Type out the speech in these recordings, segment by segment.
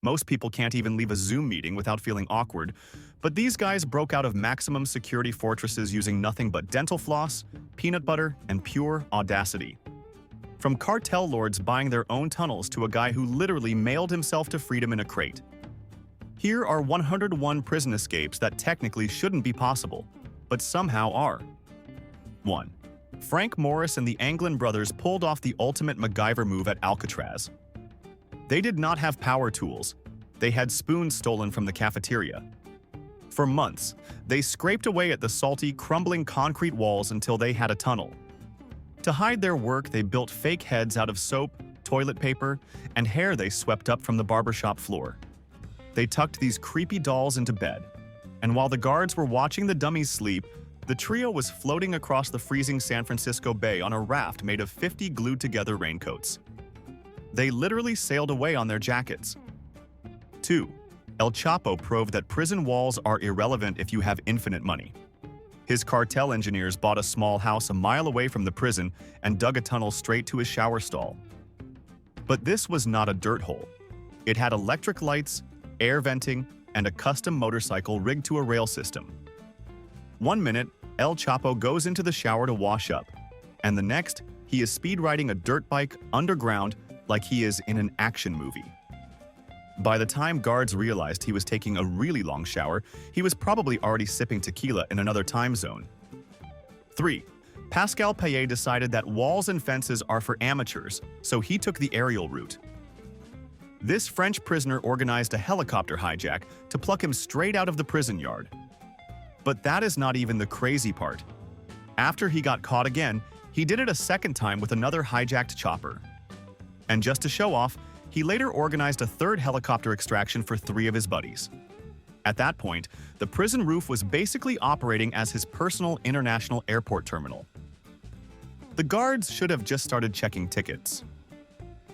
Most people can't even leave a Zoom meeting without feeling awkward, but these guys broke out of maximum security fortresses using nothing but dental floss, peanut butter, and pure audacity. From cartel lords buying their own tunnels to a guy who literally mailed himself to freedom in a crate. Here are 101 prison escapes that technically shouldn't be possible, but somehow are. 1. Frank Morris and the Anglin brothers pulled off the ultimate MacGyver move at Alcatraz. They did not have power tools. They had spoons stolen from the cafeteria. For months, they scraped away at the salty, crumbling concrete walls until they had a tunnel. To hide their work, they built fake heads out of soap, toilet paper, and hair they swept up from the barbershop floor. They tucked these creepy dolls into bed, and while the guards were watching the dummies sleep, the trio was floating across the freezing San Francisco Bay on a raft made of 50 glued-together raincoats. They literally sailed away on their jackets. 2. El Chapo proved that prison walls are irrelevant if you have infinite money. His cartel engineers bought a small house a mile away from the prison and dug a tunnel straight to his shower stall. But this was not a dirt hole. It had electric lights, air venting, and a custom motorcycle rigged to a rail system. One minute, El Chapo goes into the shower to wash up, and the next, he is speed riding a dirt bike underground like he is in an action movie. By the time guards realized he was taking a really long shower, he was probably already sipping tequila in another time zone. 3. Pascal Payet decided that walls and fences are for amateurs, so he took the aerial route. This French prisoner organized a helicopter hijack to pluck him straight out of the prison yard. But that is not even the crazy part. After he got caught again, he did it a second time with another hijacked chopper. And just to show off, he later organized a third helicopter extraction for 3 of his buddies. At that point, the prison roof was basically operating as his personal international airport terminal. The guards should have just started checking tickets.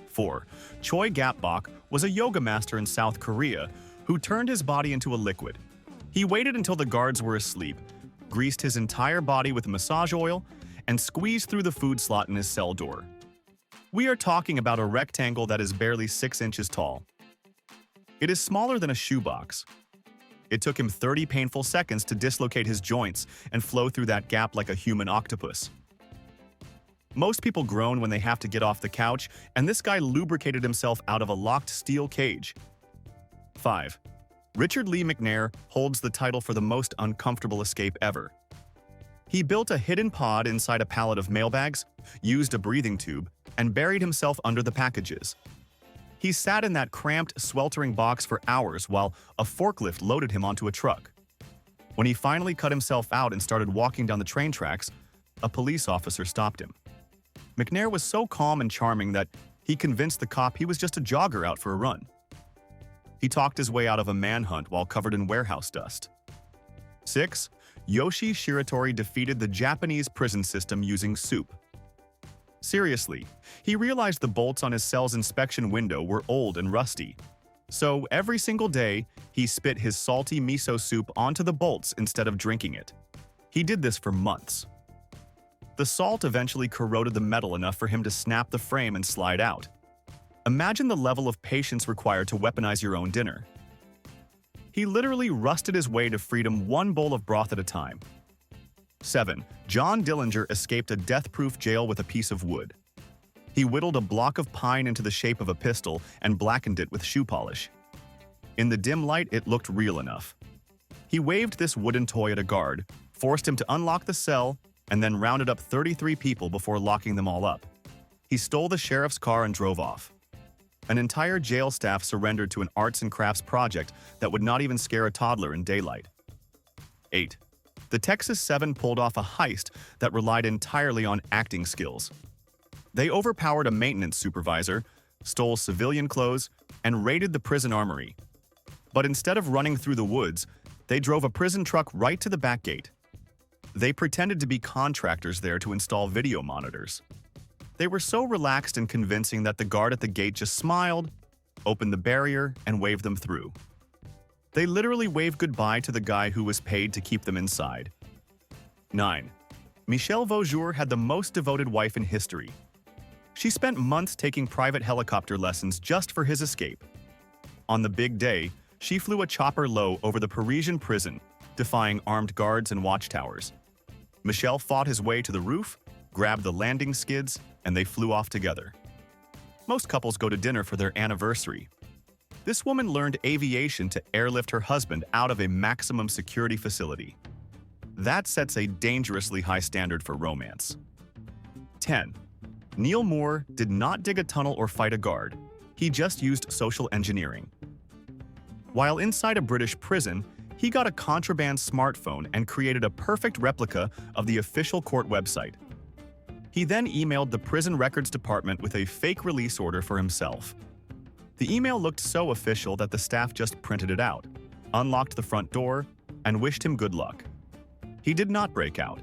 4. Choi Gap-bok was a yoga master in South Korea who turned his body into a liquid. He waited until the guards were asleep, greased his entire body with massage oil, and squeezed through the food slot in his cell door. We are talking about a rectangle that is barely 6 inches tall. It is smaller than a shoebox. It took him 30 painful seconds to dislocate his joints and flow through that gap like a human octopus. Most people groan when they have to get off the couch, and this guy lubricated himself out of a locked steel cage. 5. Richard Lee McNair holds the title for the most uncomfortable escape ever. He built a hidden pod inside a pallet of mailbags, used a breathing tube, and buried himself under the packages. He sat in that cramped, sweltering box for hours while a forklift loaded him onto a truck. When he finally cut himself out and started walking down the train tracks, a police officer stopped him. McNair was so calm and charming that he convinced the cop he was just a jogger out for a run. He talked his way out of a manhunt while covered in warehouse dust. 6. Yoshi Shiratori defeated the Japanese prison system using soup. Seriously, he realized the bolts on his cell's inspection window were old and rusty. So every single day, he spit his salty miso soup onto the bolts instead of drinking it. He did this for months. The salt eventually corroded the metal enough for him to snap the frame and slide out. Imagine the level of patience required to weaponize your own dinner. He literally rusted his way to freedom one bowl of broth at a time. 7. John Dillinger escaped a death-proof jail with a piece of wood. He whittled a block of pine into the shape of a pistol and blackened it with shoe polish. In the dim light, it looked real enough. He waved this wooden toy at a guard, forced him to unlock the cell, and then rounded up 33 people before locking them all up. He stole the sheriff's car and drove off. An entire jail staff surrendered to an arts and crafts project that would not even scare a toddler in daylight. 8. The Texas 7 pulled off a heist that relied entirely on acting skills. They overpowered a maintenance supervisor, stole civilian clothes, and raided the prison armory. But instead of running through the woods, they drove a prison truck right to the back gate. They pretended to be contractors there to install video monitors. They were so relaxed and convincing that the guard at the gate just smiled, opened the barrier, and waved them through. They literally waved goodbye to the guy who was paid to keep them inside. 9. Michelle Vaujour had the most devoted wife in history. She spent months taking private helicopter lessons just for his escape. On the big day, she flew a chopper low over the Parisian prison, defying armed guards and watchtowers. Michel fought his way to the roof, grabbed the landing skids, and they flew off together. Most couples go to dinner for their anniversary. This woman learned aviation to airlift her husband out of a maximum security facility. That sets a dangerously high standard for romance. 10. Neil Moore did not dig a tunnel or fight a guard. He just used social engineering. While inside a British prison, he got a contraband smartphone and created a perfect replica of the official court website. He then emailed the prison records department with a fake release order for himself. The email looked so official that the staff just printed it out, unlocked the front door, and wished him good luck. He did not break out.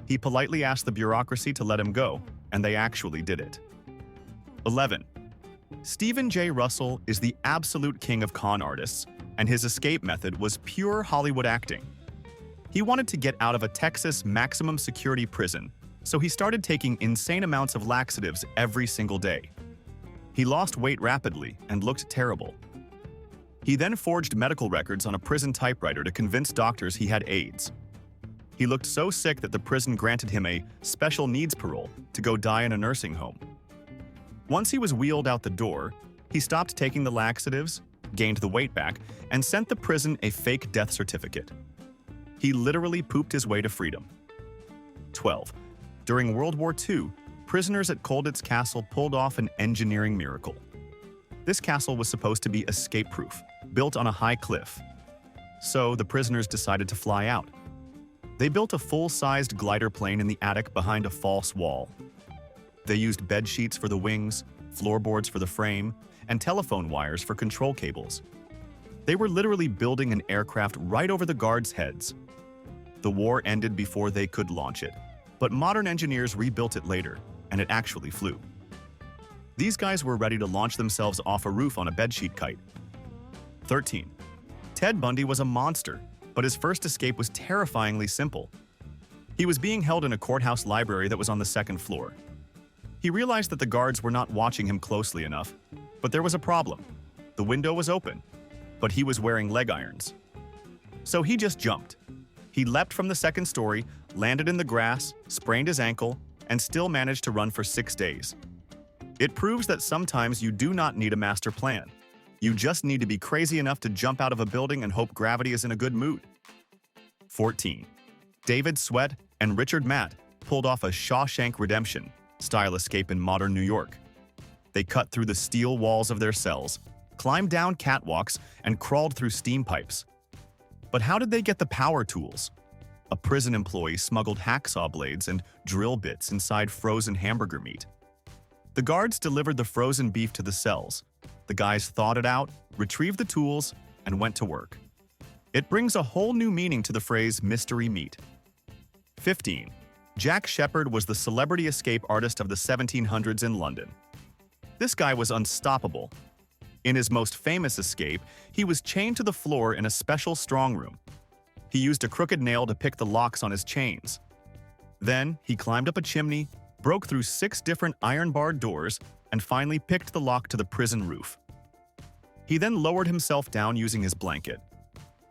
He politely asked the bureaucracy to let him go, and they actually did it. 11. Stephen J. Russell is the absolute king of con artists, and his escape method was pure Hollywood acting. He wanted to get out of a Texas maximum security prison, so he started taking insane amounts of laxatives every single day. He lost weight rapidly and looked terrible. He then forged medical records on a prison typewriter to convince doctors he had AIDS. He looked so sick that the prison granted him a special needs parole to go die in a nursing home. Once he was wheeled out the door, he stopped taking the laxatives, gained the weight back, and sent the prison a fake death certificate. He literally pooped his way to freedom. 12. During World War II, prisoners at Colditz Castle pulled off an engineering miracle. This castle was supposed to be escape-proof, built on a high cliff. So the prisoners decided to fly out. They built a full-sized glider plane in the attic behind a false wall. They used bedsheets for the wings, floorboards for the frame, and telephone wires for control cables. They were literally building an aircraft right over the guards' heads. The war ended before they could launch it, but modern engineers rebuilt it later, and it actually flew. These guys were ready to launch themselves off a roof on a bedsheet kite. 13. Ted Bundy was a monster, but his first escape was terrifyingly simple. He was being held in a courthouse library that was on the second floor. He realized that the guards were not watching him closely enough, but there was a problem. The window was open, but he was wearing leg irons. So he just jumped. He leapt from the second story, landed in the grass, sprained his ankle, and still managed to run for 6 days. It proves that sometimes you do not need a master plan. You just need to be crazy enough to jump out of a building and hope gravity is in a good mood. 14. David Sweat and Richard Matt pulled off a Shawshank Redemption style escape in modern New York. They cut through the steel walls of their cells, climbed down catwalks, and crawled through steam pipes. But how did they get the power tools? A prison employee smuggled hacksaw blades and drill bits inside frozen hamburger meat. The guards delivered the frozen beef to the cells. The guys thawed it out, retrieved the tools, and went to work. It brings a whole new meaning to the phrase mystery meat. 15. Jack Shepherd was the celebrity escape artist of the 1700s in London. This guy was unstoppable. In his most famous escape, he was chained to the floor in a special strong room. He used a crooked nail to pick the locks on his chains. Then, he climbed up a chimney, broke through 6 different iron-barred doors, and finally picked the lock to the prison roof. He then lowered himself down using his blanket.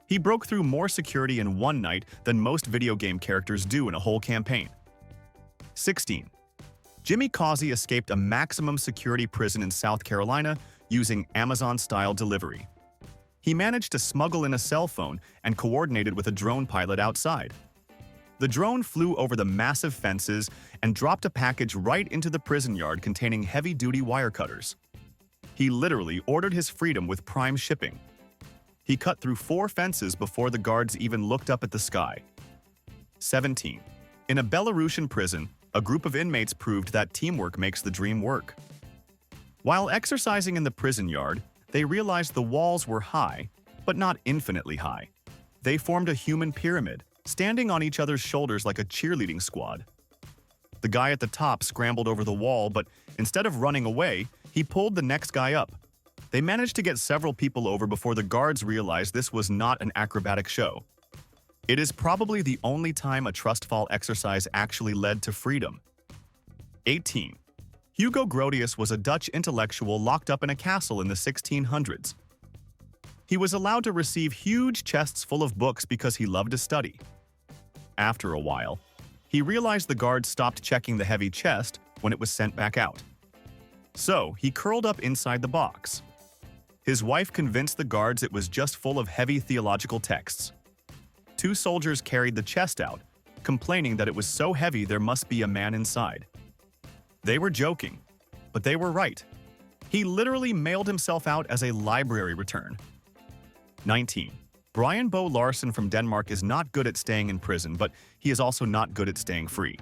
He broke through more security in one night than most video game characters do in a whole campaign. 16. Jimmy Causey escaped a maximum security prison in South Carolina using Amazon-style delivery. He managed to smuggle in a cell phone and coordinated with a drone pilot outside. The drone flew over the massive fences and dropped a package right into the prison yard containing heavy-duty wire cutters. He literally ordered his freedom with Prime shipping. He cut through 4 fences before the guards even looked up at the sky. 17. In a Belarusian prison, a group of inmates proved that teamwork makes the dream work. While exercising in the prison yard, they realized the walls were high, but not infinitely high. They formed a human pyramid, standing on each other's shoulders like a cheerleading squad. The guy at the top scrambled over the wall, but instead of running away, he pulled the next guy up. They managed to get several people over before the guards realized this was not an acrobatic show. It is probably the only time a trust fall exercise actually led to freedom. 18. Hugo Grotius was a Dutch intellectual locked up in a castle in the 1600s. He was allowed to receive huge chests full of books because he loved to study. After a while, he realized the guards stopped checking the heavy chest when it was sent back out. So, he curled up inside the box. His wife convinced the guards it was just full of heavy theological texts. 2 soldiers carried the chest out, complaining that it was so heavy there must be a man inside. They were joking, but they were right. He literally mailed himself out as a library return. 19. Brian Bo Larsen from Denmark is not good at staying in prison, but he is also not good at staying free.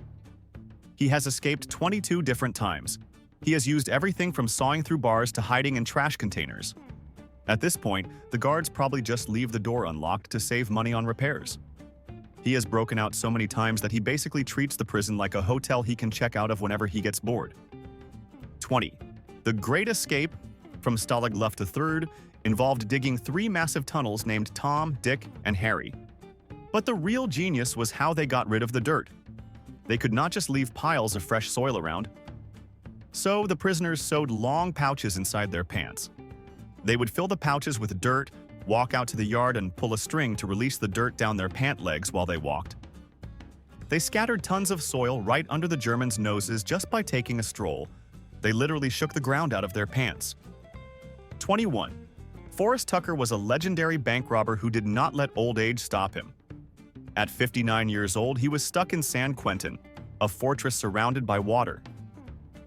He has escaped 22 different times. He has used everything from sawing through bars to hiding in trash containers. At this point, the guards probably just leave the door unlocked to save money on repairs. He has broken out so many times that he basically treats the prison like a hotel he can check out of whenever he gets bored. 20. The Great Escape from Stalag Luft III involved digging 3 massive tunnels named Tom, Dick, and Harry. But the real genius was how they got rid of the dirt. They could not just leave piles of fresh soil around. So the prisoners sewed long pouches inside their pants. They would fill the pouches with dirt, walk out to the yard and pull a string to release the dirt down their pant legs while they walked. They scattered tons of soil right under the Germans' noses just by taking a stroll. They literally shook the ground out of their pants. 21. Forrest Tucker was a legendary bank robber who did not let old age stop him. At 59 years old, he was stuck in San Quentin, a fortress surrounded by water.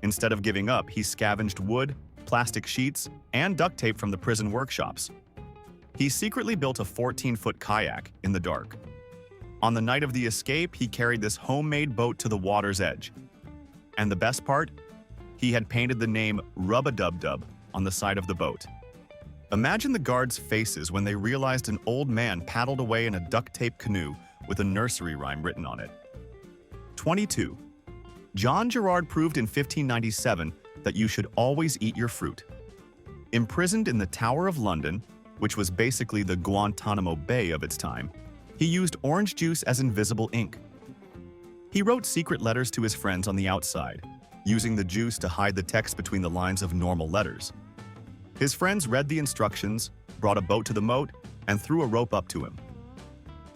Instead of giving up, he scavenged wood, plastic sheets, and duct tape from the prison workshops. He secretly built a 14-foot kayak in the dark. On the night of the escape, he carried this homemade boat to the water's edge. And the best part? He had painted the name Rub-a-Dub-Dub on the side of the boat. Imagine the guards' faces when they realized an old man paddled away in a duct tape canoe with a nursery rhyme written on it. 22. John Gerard proved in 1597 that you should always eat your fruit. Imprisoned in the Tower of London, which was basically the Guantanamo Bay of its time, he used orange juice as invisible ink. He wrote secret letters to his friends on the outside, using the juice to hide the text between the lines of normal letters. His friends read the instructions, brought a boat to the moat, and threw a rope up to him.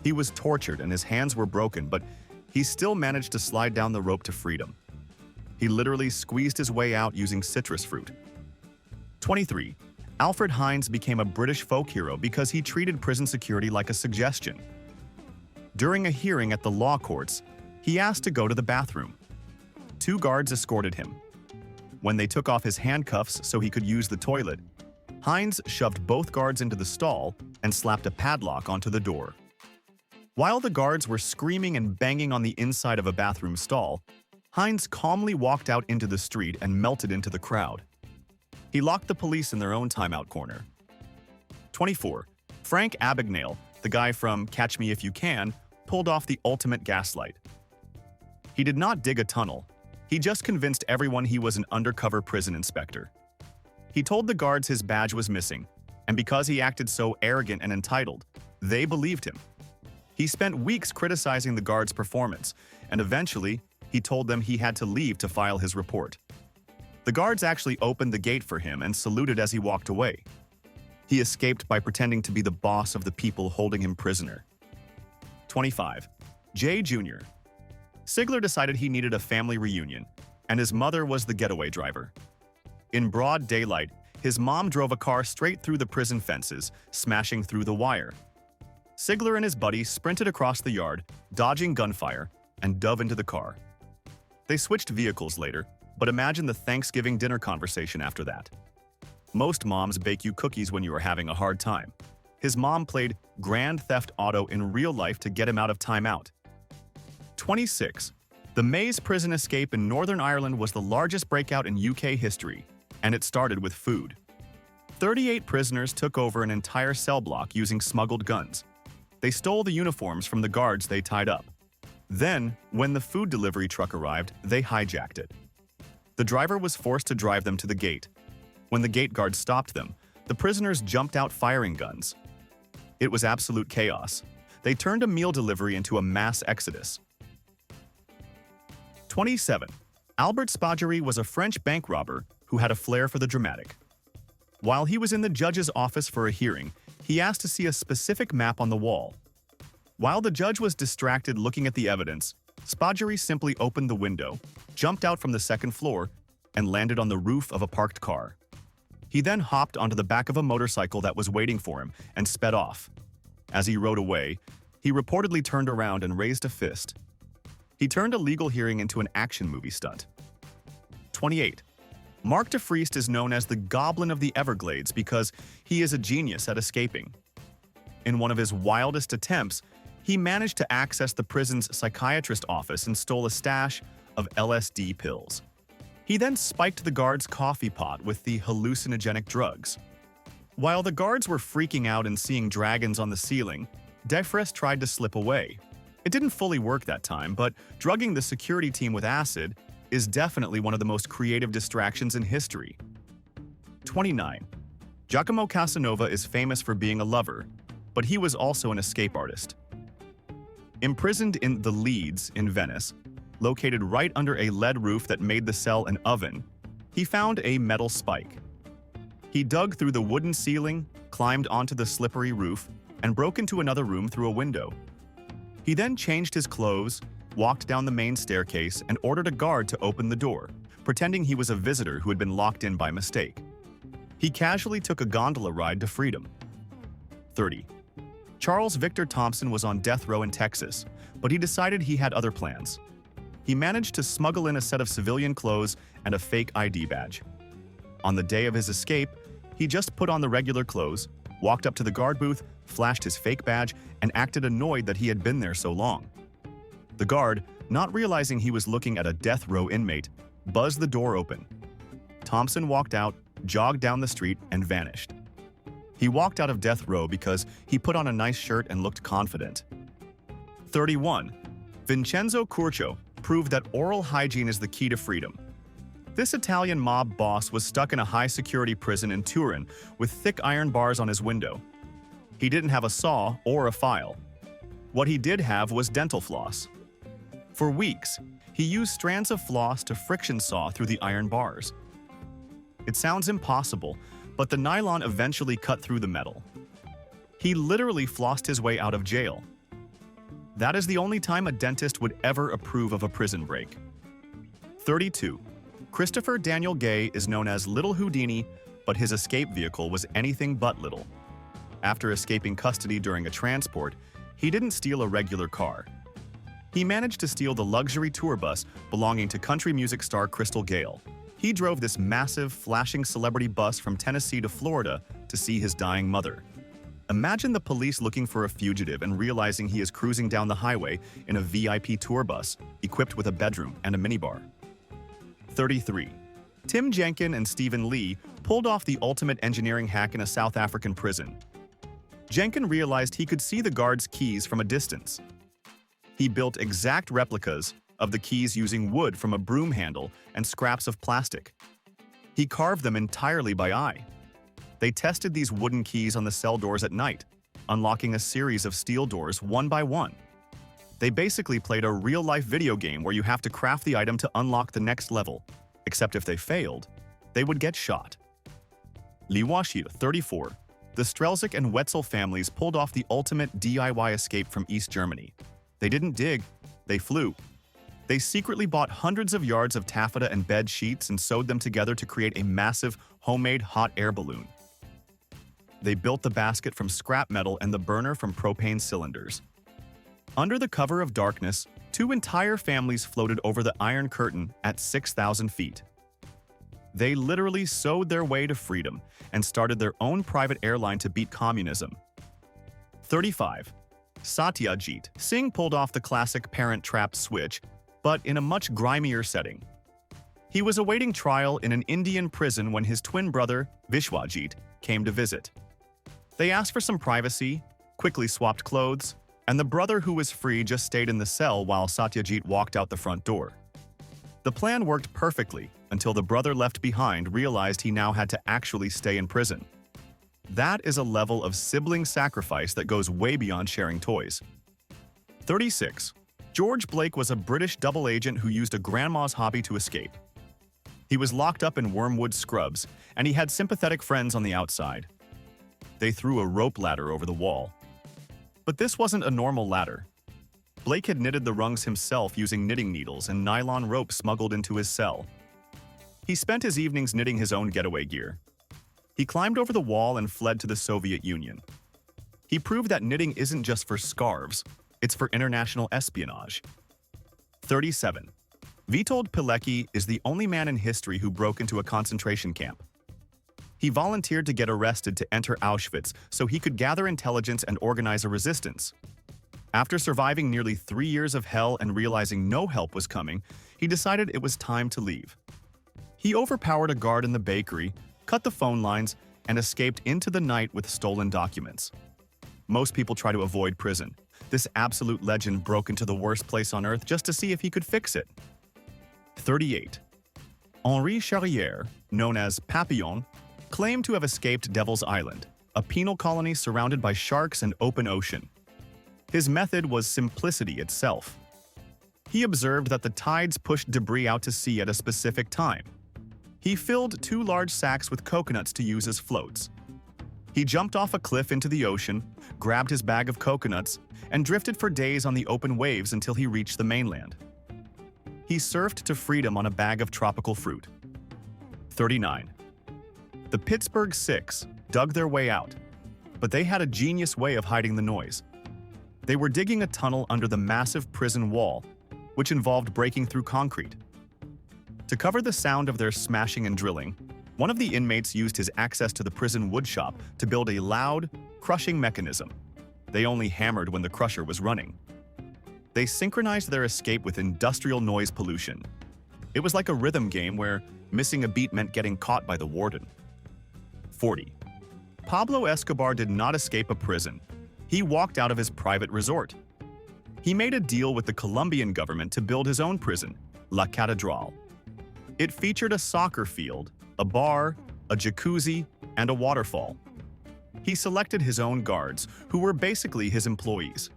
He was tortured and his hands were broken, but he still managed to slide down the rope to freedom. He literally squeezed his way out using citrus fruit. 23. Alfred Hines became a British folk hero because he treated prison security like a suggestion. During a hearing at the law courts, he asked to go to the bathroom. 2 guards escorted him. When they took off his handcuffs so he could use the toilet, Hines shoved both guards into the stall and slapped a padlock onto the door. While the guards were screaming and banging on the inside of a bathroom stall, Hines calmly walked out into the street and melted into the crowd. He locked the police in their own timeout corner. 24. Frank Abagnale, the guy from Catch Me If You Can, pulled off the ultimate gaslight. He did not dig a tunnel. He just convinced everyone he was an undercover prison inspector. He told the guards his badge was missing, and because he acted so arrogant and entitled, they believed him. He spent weeks criticizing the guards' performance, and eventually, he told them he had to leave to file his report. The guards actually opened the gate for him and saluted as he walked away. He escaped by pretending to be the boss of the people holding him prisoner. 25. Jay Jr. Sigler decided he needed a family reunion, and his mother was the getaway driver. In broad daylight, his mom drove a car straight through the prison fences, smashing through the wire. Sigler and his buddy sprinted across the yard, dodging gunfire, and dove into the car. They switched vehicles later, but imagine the Thanksgiving dinner conversation after that. Most moms bake you cookies when you are having a hard time. His mom played Grand Theft Auto in real life to get him out of timeout. 26. The Maze prison escape in Northern Ireland was the largest breakout in UK history, and it started with food. 38 prisoners took over an entire cell block using smuggled guns. They stole the uniforms from the guards they tied up. Then, when the food delivery truck arrived, they hijacked it. The driver was forced to drive them to the gate. When the gate guard stopped them, the prisoners jumped out firing guns. It was absolute chaos. They turned a meal delivery into a mass exodus. 27. Albert Spaghery was a French bank robber who had a flair for the dramatic. While he was in the judge's office for a hearing, He asked to see a specific map on the wall. While the judge was distracted looking at the evidence, Spaggieri simply opened the window, jumped out from the second floor, and landed on the roof of a parked car. He then hopped onto the back of a motorcycle that was waiting for him and sped off. As he rode away, he reportedly turned around and raised a fist. He turned a legal hearing into an action movie stunt. 28. Mark de Vriest is known as the Goblin of the Everglades because he is a genius at escaping. In one of his wildest attempts, he managed to access the prison's psychiatrist office and stole a stash of LSD pills. He then spiked the guard's coffee pot with the hallucinogenic drugs. While the guards were freaking out and seeing dragons on the ceiling, de Vriest tried to slip away. It didn't fully work that time, but drugging the security team with acid is definitely one of the most creative distractions in history. 29. Giacomo Casanova is famous for being a lover, but he was also an escape artist. Imprisoned in the Leads in Venice, located right under a lead roof that made the cell an oven, he found a metal spike. He dug through the wooden ceiling, climbed onto the slippery roof, and broke into another room through a window. He then changed his clothes, walked down the main staircase, and ordered a guard to open the door, pretending he was a visitor who had been locked in by mistake. He casually took a gondola ride to freedom. 30. Charles Victor Thompson was on death row in Texas, but he decided he had other plans. He managed to smuggle in a set of civilian clothes and a fake ID badge. On the day of his escape, he just put on the regular clothes, walked up to the guard booth, flashed his fake badge, and acted annoyed that he had been there so long. The guard, not realizing he was looking at a death row inmate, buzzed the door open. Thompson walked out, jogged down the street, and vanished. He walked out of death row because he put on a nice shirt and looked confident. 31. Vincenzo Curcio proved that oral hygiene is the key to freedom. This Italian mob boss was stuck in a high-security prison in Turin with thick iron bars on his window. He didn't have a saw or a file. What he did have was dental floss. For weeks, he used strands of floss to friction saw through the iron bars. It sounds impossible, but the nylon eventually cut through the metal. He literally flossed his way out of jail. That is the only time a dentist would ever approve of a prison break. 32. Christopher Daniel Gay is known as Little Houdini, but his escape vehicle was anything but little. After escaping custody during a transport, he didn't steal a regular car. He managed to steal the luxury tour bus belonging to country music star Crystal Gayle. He drove this massive, flashing celebrity bus from Tennessee to Florida to see his dying mother. Imagine the police looking for a fugitive and realizing he is cruising down the highway in a VIP tour bus, equipped with a bedroom and a minibar. 33. Tim Jenkin and Stephen Lee pulled off the ultimate engineering hack in a South African prison. Jenkin realized he could see the guards' keys from a distance. He built exact replicas of the keys using wood from a broom handle and scraps of plastic. He carved them entirely by eye. They tested these wooden keys on the cell doors at night, unlocking a series of steel doors one by one. They basically played a real-life video game where you have to craft the item to unlock the next level, except if they failed, they would get shot. Liwashia, 34. The Strelzik and Wetzel families pulled off the ultimate DIY escape from East Germany. They didn't dig, they flew. They secretly bought hundreds of yards of taffeta and bed sheets and sewed them together to create a massive, homemade hot air balloon. They built the basket from scrap metal and the burner from propane cylinders. Under the cover of darkness, two entire families floated over the Iron Curtain at 6,000 feet. They literally sewed their way to freedom and started their own private airline to beat communism. 35. Satyajit Singh pulled off the classic Parent Trap switch, but in a much grimier setting. He was awaiting trial in an Indian prison when his twin brother, Vishwajit, came to visit. They asked for some privacy, quickly swapped clothes, and the brother who was free just stayed in the cell while Satyajit walked out the front door. The plan worked perfectly until the brother left behind realized he now had to actually stay in prison. That is a level of sibling sacrifice that goes way beyond sharing toys. 36. George Blake was a British double agent who used a grandma's hobby to escape. He was locked up in Wormwood Scrubs, and he had sympathetic friends on the outside. They threw a rope ladder over the wall. But this wasn't a normal ladder. Blake had knitted the rungs himself using knitting needles and nylon rope smuggled into his cell. He spent his evenings knitting his own getaway gear. He climbed over the wall and fled to the Soviet Union. He proved that knitting isn't just for scarves, it's for international espionage. 37. Witold Pilecki is the only man in history who broke into a concentration camp. He volunteered to get arrested to enter Auschwitz so he could gather intelligence and organize a resistance. After surviving nearly 3 years of hell and realizing no help was coming, he decided it was time to leave. He overpowered a guard in the bakery, cut the phone lines, and escaped into the night with stolen documents. Most people try to avoid prison. This absolute legend broke into the worst place on earth just to see if he could fix it. 38. Henri Charrière, known as Papillon, claimed to have escaped Devil's Island, a penal colony surrounded by sharks and open ocean. His method was simplicity itself. He observed that the tides pushed debris out to sea at a specific time. He filled 2 large sacks with coconuts to use as floats. He jumped off a cliff into the ocean, grabbed his bag of coconuts, and drifted for days on the open waves until he reached the mainland. He surfed to freedom on a bag of tropical fruit. 39. The Pittsburgh Six dug their way out, but they had a genius way of hiding the noise. They were digging a tunnel under the massive prison wall, which involved breaking through concrete. To cover the sound of their smashing and drilling, one of the inmates used his access to the prison woodshop to build a loud, crushing mechanism. They only hammered when the crusher was running. They synchronized their escape with industrial noise pollution. It was like a rhythm game where missing a beat meant getting caught by the warden. 40. Pablo Escobar did not escape a prison. He walked out of his private resort. He made a deal with the Colombian government to build his own prison, La Catedral. It featured a soccer field, a bar, a jacuzzi, and a waterfall. He selected his own guards, who were basically his employees.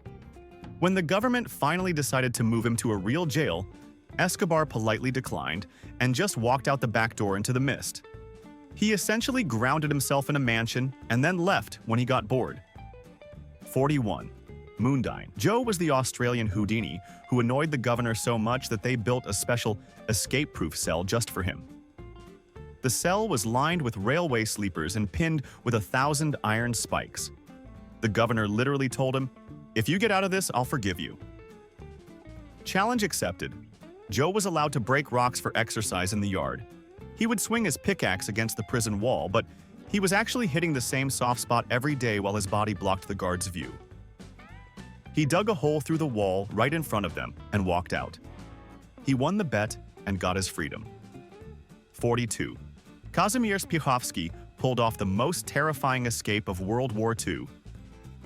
When the government finally decided to move him to a real jail, Escobar politely declined and just walked out the back door into the mist. He essentially grounded himself in a mansion and then left when he got bored. 41. Moondine. Joe was the Australian Houdini who annoyed the governor so much that they built a special escape-proof cell just for him. The cell was lined with railway sleepers and pinned with 1,000 iron spikes. The governor literally told him, "If you get out of this, I'll forgive you." Challenge accepted. Joe was allowed to break rocks for exercise in the yard. He would swing his pickaxe against the prison wall, but he was actually hitting the same soft spot every day while his body blocked the guard's view. He dug a hole through the wall right in front of them and walked out. He won the bet and got his freedom. 42. Kazimierz Piechowski pulled off the most terrifying escape of World War II.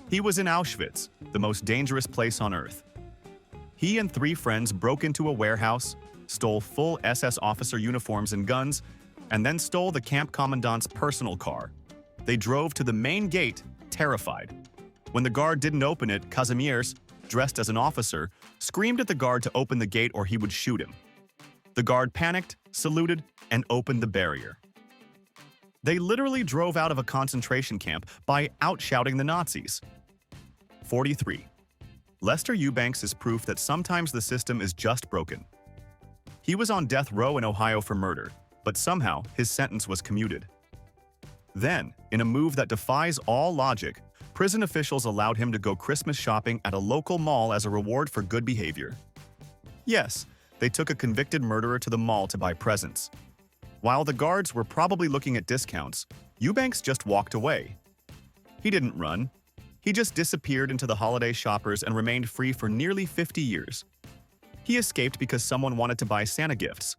He was in Auschwitz, the most dangerous place on earth. He and 3 friends broke into a warehouse, stole full SS officer uniforms and guns, and then stole the camp commandant's personal car. They drove to the main gate, terrified. When the guard didn't open it, Kazimierz, dressed as an officer, screamed at the guard to open the gate or he would shoot him. The guard panicked, saluted, and opened the barrier. They literally drove out of a concentration camp by outshouting the Nazis. 43. Lester Eubanks is proof that sometimes the system is just broken. He was on death row in Ohio for murder, but somehow his sentence was commuted. Then, in a move that defies all logic, prison officials allowed him to go Christmas shopping at a local mall as a reward for good behavior. Yes, they took a convicted murderer to the mall to buy presents. While the guards were probably looking at discounts, Eubanks just walked away. He didn't run. He just disappeared into the holiday shoppers and remained free for nearly 50 years. He escaped because someone wanted to buy Santa gifts.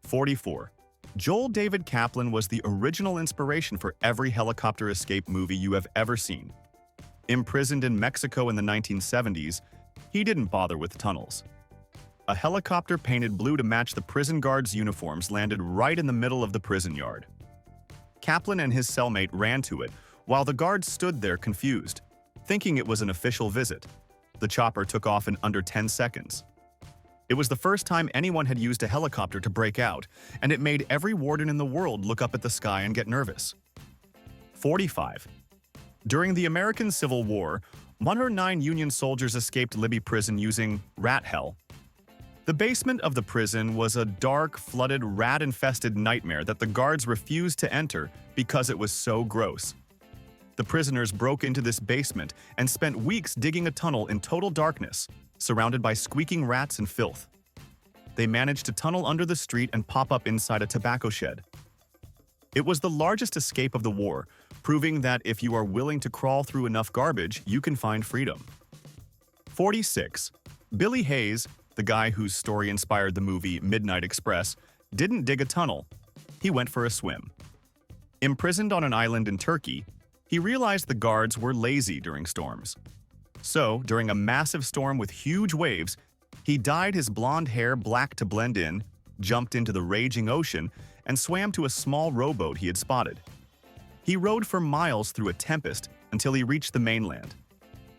44. Joel David Kaplan was the original inspiration for every helicopter escape movie you have ever seen. Imprisoned in Mexico in the 1970s, he didn't bother with tunnels. A helicopter painted blue to match the prison guards' uniforms landed right in the middle of the prison yard. Kaplan and his cellmate ran to it, while the guards stood there confused, thinking it was an official visit. The chopper took off in under 10 seconds. It was the first time anyone had used a helicopter to break out, and it made every warden in the world look up at the sky and get nervous. 45. During the American Civil War, 109 Union soldiers escaped Libby prison using rat hell. The basement of the prison was a dark, flooded, rat-infested nightmare that the guards refused to enter because it was so gross. The prisoners broke into this basement and spent weeks digging a tunnel in total darkness, surrounded by squeaking rats and filth. They managed to tunnel under the street and pop up inside a tobacco shed. It was the largest escape of the war, proving that if you are willing to crawl through enough garbage, you can find freedom. 46. Billy Hayes, the guy whose story inspired the movie Midnight Express, didn't dig a tunnel. He went for a swim. Imprisoned on an island in Turkey, he realized the guards were lazy during storms. So, during a massive storm with huge waves, he dyed his blonde hair black to blend in, jumped into the raging ocean, and swam to a small rowboat he had spotted. He rowed for miles through a tempest until he reached the mainland.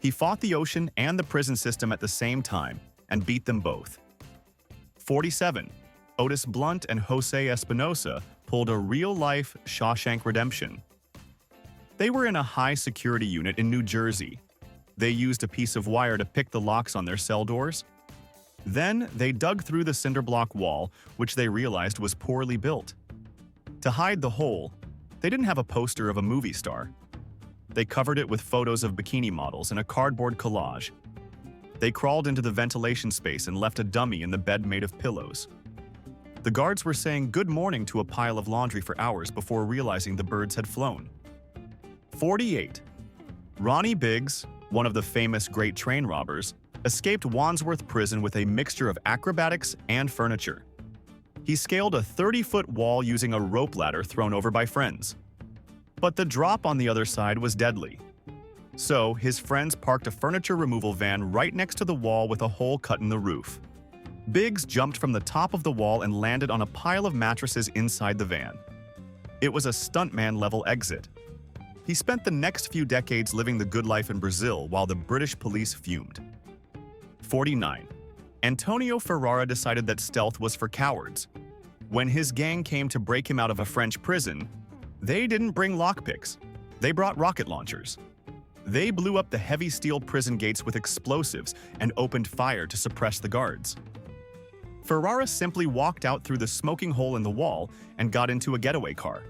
He fought the ocean and the prison system at the same time and beat them both. 47. Otis Blunt and Jose Espinosa pulled a real-life Shawshank Redemption. They were in a high-security unit in New Jersey. They used a piece of wire to pick the locks on their cell doors. Then, they dug through the cinder block wall, which they realized was poorly built. To hide the hole, they didn't have a poster of a movie star. They covered it with photos of bikini models and a cardboard collage. They crawled into the ventilation space and left a dummy in the bed made of pillows. The guards were saying good morning to a pile of laundry for hours before realizing the birds had flown. 48. Ronnie Biggs, one of the famous Great Train robbers, escaped Wandsworth Prison with a mixture of acrobatics and furniture. He scaled a 30-foot wall using a rope ladder thrown over by friends. But the drop on the other side was deadly. So, his friends parked a furniture removal van right next to the wall with a hole cut in the roof. Biggs jumped from the top of the wall and landed on a pile of mattresses inside the van. It was a stuntman-level exit. He spent the next few decades living the good life in Brazil while the British police fumed. 49. Antonio Ferrara decided that stealth was for cowards. When his gang came to break him out of a French prison, they didn't bring lockpicks. They brought rocket launchers. They blew up the heavy steel prison gates with explosives and opened fire to suppress the guards. Ferrara simply walked out through the smoking hole in the wall and got into a getaway car.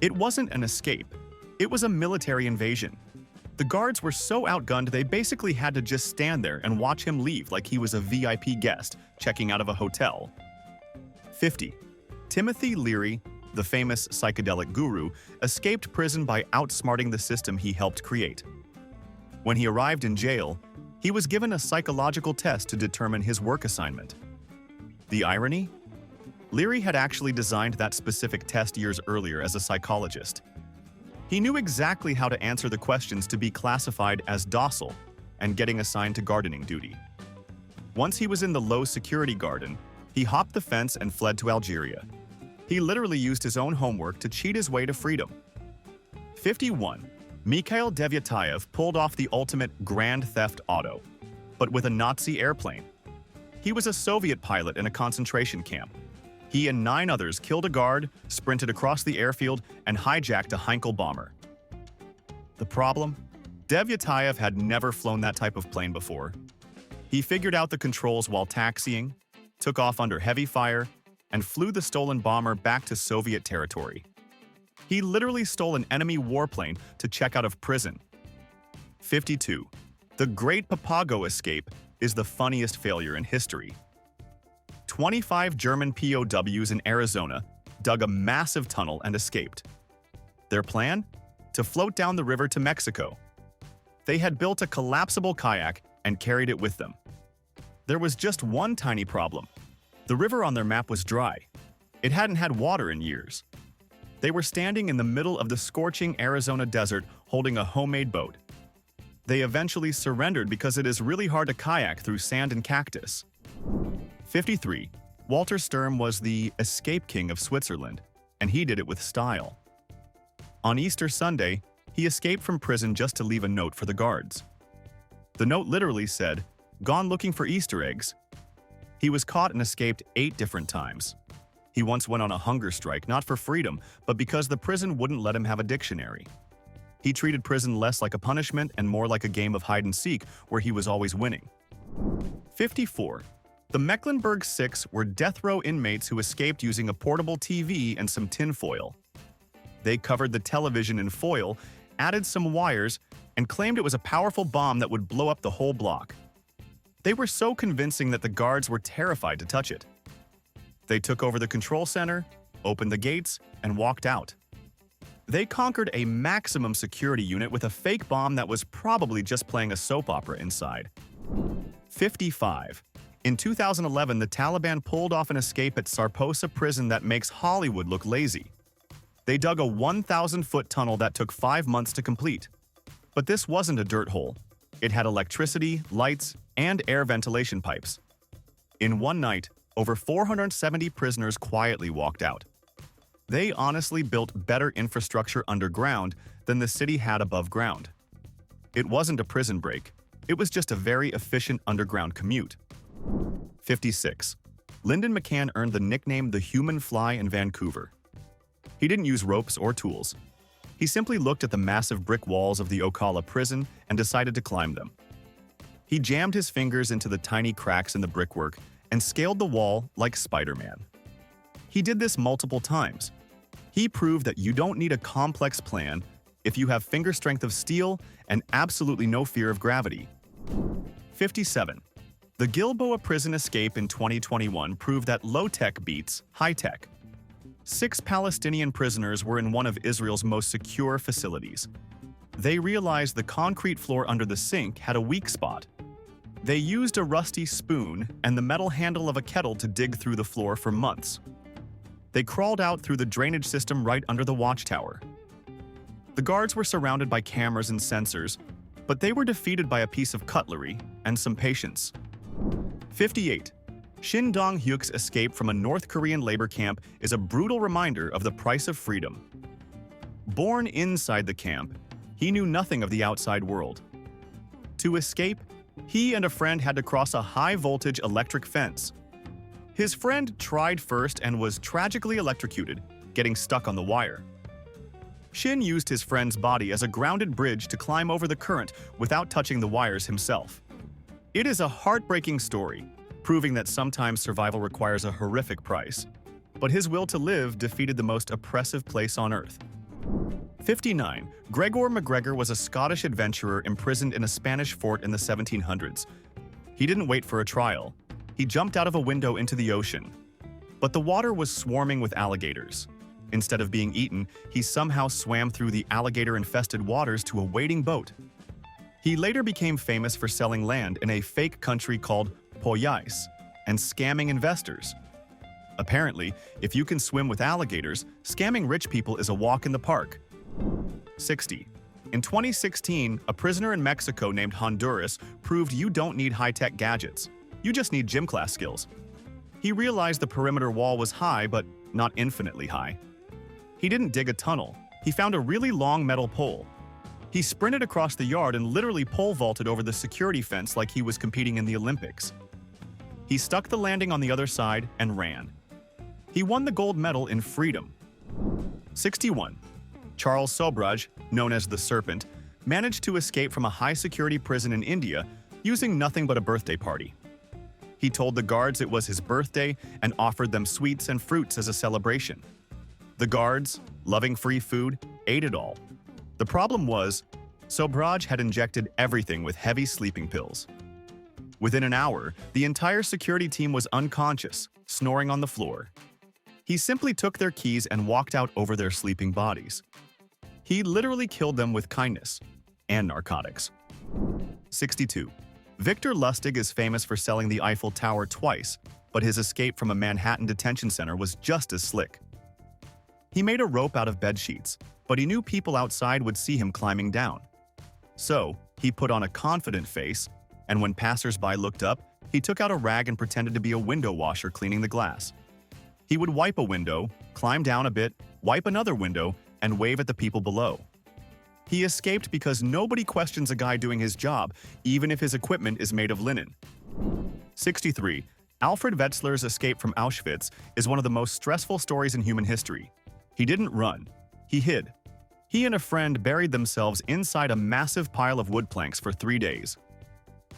It wasn't an escape. It was a military invasion. The guards were so outgunned they basically had to just stand there and watch him leave like he was a VIP guest checking out of a hotel. 50. Timothy Leary, the famous psychedelic guru, escaped prison by outsmarting the system he helped create. When he arrived in jail, he was given a psychological test to determine his work assignment. The irony? Leary had actually designed that specific test years earlier as a psychologist. He knew exactly how to answer the questions to be classified as docile and getting assigned to gardening duty. Once he was in the low-security garden, he hopped the fence and fled to Algeria. He literally used his own homework to cheat his way to freedom. 51. Mikhail Devyatayev pulled off the ultimate grand theft auto, but with a Nazi airplane. He was a Soviet pilot in a concentration camp. He and 9 others killed a guard, sprinted across the airfield, and hijacked a Heinkel bomber. The problem? Devyatayev had never flown that type of plane before. He figured out the controls while taxiing, took off under heavy fire, and flew the stolen bomber back to Soviet territory. He literally stole an enemy warplane to check out of prison. 52. The Great Papago escape is the funniest failure in history. 25 German POWs in Arizona dug a massive tunnel and escaped. Their plan? To float down the river to Mexico. They had built a collapsible kayak and carried it with them. There was just one tiny problem. The river on their map was dry. It hadn't had water in years. They were standing in the middle of the scorching Arizona desert holding a homemade boat. They eventually surrendered because it is really hard to kayak through sand and cactus. 53. Walter Sturm was the escape king of Switzerland, and he did it with style. On Easter Sunday, he escaped from prison just to leave a note for the guards. The note literally said, "Gone looking for Easter eggs." He was caught and escaped 8 different times. He once went on a hunger strike, not for freedom, but because the prison wouldn't let him have a dictionary. He treated prison less like a punishment and more like a game of hide-and-seek where he was always winning. 54. The Mecklenburg Six were death row inmates who escaped using a portable TV and some tinfoil. They covered the television in foil, added some wires, and claimed it was a powerful bomb that would blow up the whole block. They were so convincing that the guards were terrified to touch it. They took over the control center, opened the gates, and walked out. They conquered a maximum security unit with a fake bomb that was probably just playing a soap opera inside. 55. In 2011, the Taliban pulled off an escape at Sarposa prison that makes Hollywood look lazy. They dug a 1,000-foot tunnel that took 5 months to complete. But this wasn't a dirt hole. It had electricity, lights, and air ventilation pipes. In one night, over 470 prisoners quietly walked out. They honestly built better infrastructure underground than the city had above ground. It wasn't a prison break. It was just a very efficient underground commute. 56. Lyndon McCann earned the nickname the Human Fly in Vancouver. He didn't use ropes or tools. He simply looked at the massive brick walls of the Ocala prison and decided to climb them. He jammed his fingers into the tiny cracks in the brickwork and scaled the wall like Spider-Man. He did this multiple times. He proved that you don't need a complex plan if you have finger strength of steel and absolutely no fear of gravity. 57. The Gilboa prison escape in 2021 proved that low-tech beats high-tech. 6 Palestinian prisoners were in one of Israel's most secure facilities. They realized the concrete floor under the sink had a weak spot. They used a rusty spoon and the metal handle of a kettle to dig through the floor for months. They crawled out through the drainage system right under the watchtower. The guards were surrounded by cameras and sensors, but they were defeated by a piece of cutlery and some patience. 58. Shin Dong-hyuk's escape from a North Korean labor camp is a brutal reminder of the price of freedom. Born inside the camp, he knew nothing of the outside world. To escape, he and a friend had to cross a high-voltage electric fence. His friend tried first and was tragically electrocuted, getting stuck on the wire. Shin used his friend's body as a grounded bridge to climb over the current without touching the wires himself. It is a heartbreaking story, proving that sometimes survival requires a horrific price. But his will to live defeated the most oppressive place on earth. 59. Gregor MacGregor was a Scottish adventurer imprisoned in a Spanish fort in the 1700s. He didn't wait for a trial. He jumped out of a window into the ocean. But the water was swarming with alligators. Instead of being eaten, he somehow swam through the alligator-infested waters to a waiting boat. He later became famous for selling land in a fake country called Poyais and scamming investors. Apparently, if you can swim with alligators, scamming rich people is a walk in the park. 60. In 2016, a prisoner in Mexico named Honduras proved you don't need high-tech gadgets. You just need gym class skills. He realized the perimeter wall was high, but not infinitely high. He didn't dig a tunnel. He found a really long metal pole. He sprinted across the yard and literally pole vaulted over the security fence like he was competing in the Olympics. He stuck the landing on the other side and ran. He won the gold medal in freedom. 61. Charles Sobraj, known as the Serpent, managed to escape from a high-security prison in India using nothing but a birthday party. He told the guards it was his birthday and offered them sweets and fruits as a celebration. The guards, loving free food, ate it all. The problem was, Sobraj had injected everything with heavy sleeping pills. Within an hour, the entire security team was unconscious, snoring on the floor. He simply took their keys and walked out over their sleeping bodies. He literally killed them with kindness and narcotics. 62. Victor Lustig is famous for selling the Eiffel Tower twice, but his escape from a Manhattan detention center was just as slick. He made a rope out of bedsheets, but he knew people outside would see him climbing down. So, he put on a confident face, and when passers-by looked up, he took out a rag and pretended to be a window washer cleaning the glass. He would wipe a window, climb down a bit, wipe another window, and wave at the people below. He escaped because nobody questions a guy doing his job, even if his equipment is made of linen. 63. Alfred Wetzler's escape from Auschwitz is one of the most stressful stories in human history. He didn't run. He hid. He and a friend buried themselves inside a massive pile of wood planks for 3 days.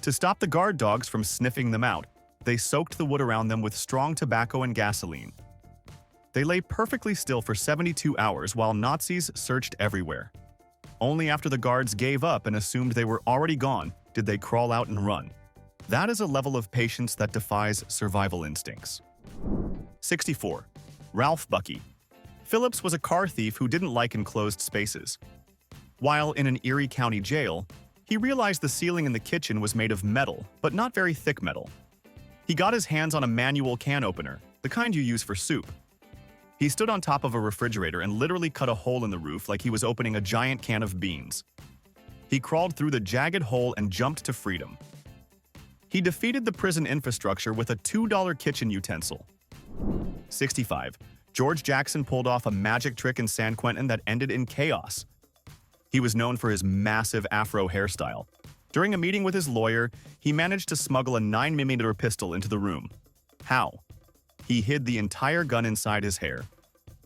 To stop the guard dogs from sniffing them out, they soaked the wood around them with strong tobacco and gasoline. They lay perfectly still for 72 hours while Nazis searched everywhere. Only after the guards gave up and assumed they were already gone did they crawl out and run. That is a level of patience that defies survival instincts. 64. Ralph Bucky. Phillips was a car thief who didn't like enclosed spaces. While in an Erie County jail, he realized the ceiling in the kitchen was made of metal, but not very thick metal. He got his hands on a manual can opener, the kind you use for soup. He stood on top of a refrigerator and literally cut a hole in the roof like he was opening a giant can of beans. He crawled through the jagged hole and jumped to freedom. He defeated the prison infrastructure with a $2 kitchen utensil. 65. George Jackson pulled off a magic trick in San Quentin that ended in chaos. He was known for his massive afro hairstyle. During a meeting with his lawyer, he managed to smuggle a 9mm pistol into the room. How? He hid the entire gun inside his hair.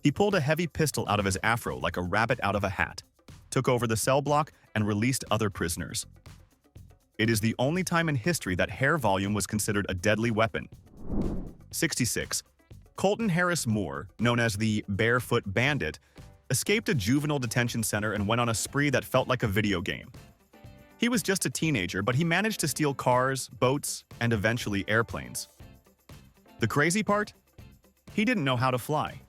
He pulled a heavy pistol out of his afro like a rabbit out of a hat, took over the cell block, and released other prisoners. It is the only time in history that hair volume was considered a deadly weapon. 66. Colton Harris Moore, known as the Barefoot Bandit, escaped a juvenile detention center and went on a spree that felt like a video game. He was just a teenager, but he managed to steal cars, boats, and eventually airplanes. The crazy part? He didn't know how to fly.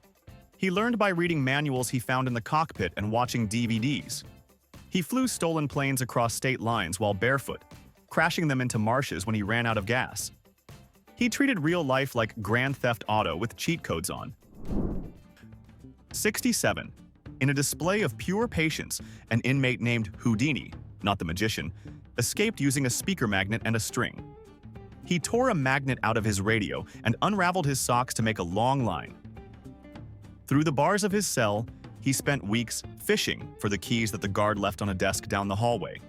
He learned by reading manuals he found in the cockpit and watching DVDs. He flew stolen planes across state lines while barefoot, crashing them into marshes when he ran out of gas. He treated real life like Grand Theft Auto with cheat codes on. 67. In a display of pure patience, an inmate named Houdini, not the magician, escaped using a speaker magnet and a string. He tore a magnet out of his radio and unraveled his socks to make a long line. Through the bars of his cell, he spent weeks fishing for the keys that the guard left on a desk down the hallway.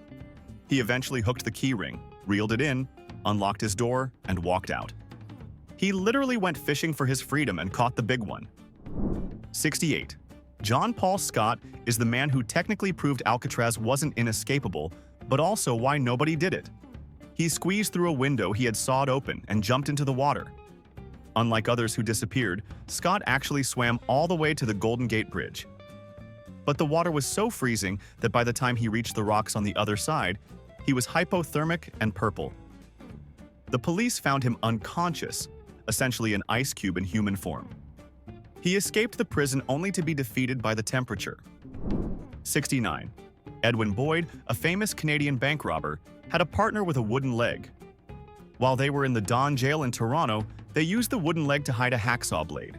He eventually hooked the key ring, reeled it in, unlocked his door, and walked out. He literally went fishing for his freedom and caught the big one. 68. John Paul Scott is the man who technically proved Alcatraz wasn't inescapable, but also why nobody did it. He squeezed through a window he had sawed open and jumped into the water. Unlike others who disappeared, Scott actually swam all the way to the Golden Gate Bridge. But the water was so freezing that by the time he reached the rocks on the other side, he was hypothermic and purple. The police found him unconscious, essentially an ice cube in human form. He escaped the prison only to be defeated by the temperature. 69. Edwin Boyd, a famous Canadian bank robber, had a partner with a wooden leg. While they were in the Don jail in Toronto, they used the wooden leg to hide a hacksaw blade.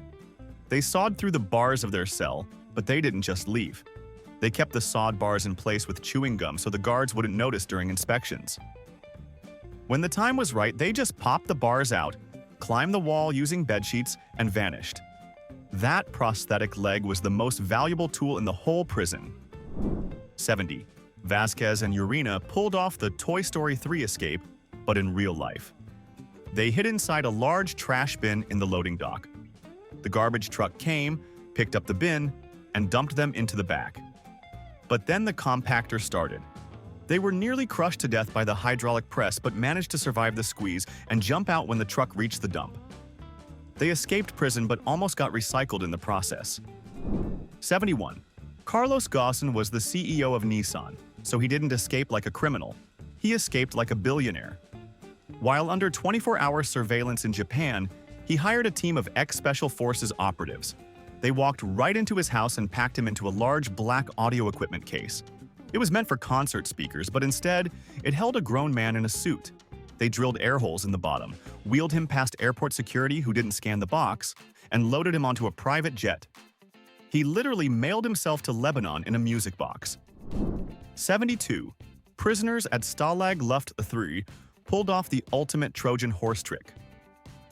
They sawed through the bars of their cell, but they didn't just leave. They kept the sawed bars in place with chewing gum so the guards wouldn't notice during inspections. When the time was right, they just popped the bars out, climbed the wall using bedsheets, and vanished. That prosthetic leg was the most valuable tool in the whole prison. 70. Vasquez and Urena pulled off the Toy Story 3 escape, but in real life. They hid inside a large trash bin in the loading dock. The garbage truck came, picked up the bin, and dumped them into the back. But then the compactor started. They were nearly crushed to death by the hydraulic press but managed to survive the squeeze and jump out when the truck reached the dump. They escaped prison but almost got recycled in the process. 71. Carlos Ghosn was the CEO of Nissan, so he didn't escape like a criminal. He escaped like a billionaire. While under 24-hour surveillance in Japan, he hired a team of ex-Special Forces operatives. They walked right into his house and packed him into a large black audio equipment case. It was meant for concert speakers, but instead, it held a grown man in a suit. They drilled air holes in the bottom, wheeled him past airport security who didn't scan the box, and loaded him onto a private jet. He literally mailed himself to Lebanon in a music box. 72. Prisoners at Stalag Luft 3 pulled off the ultimate Trojan horse trick.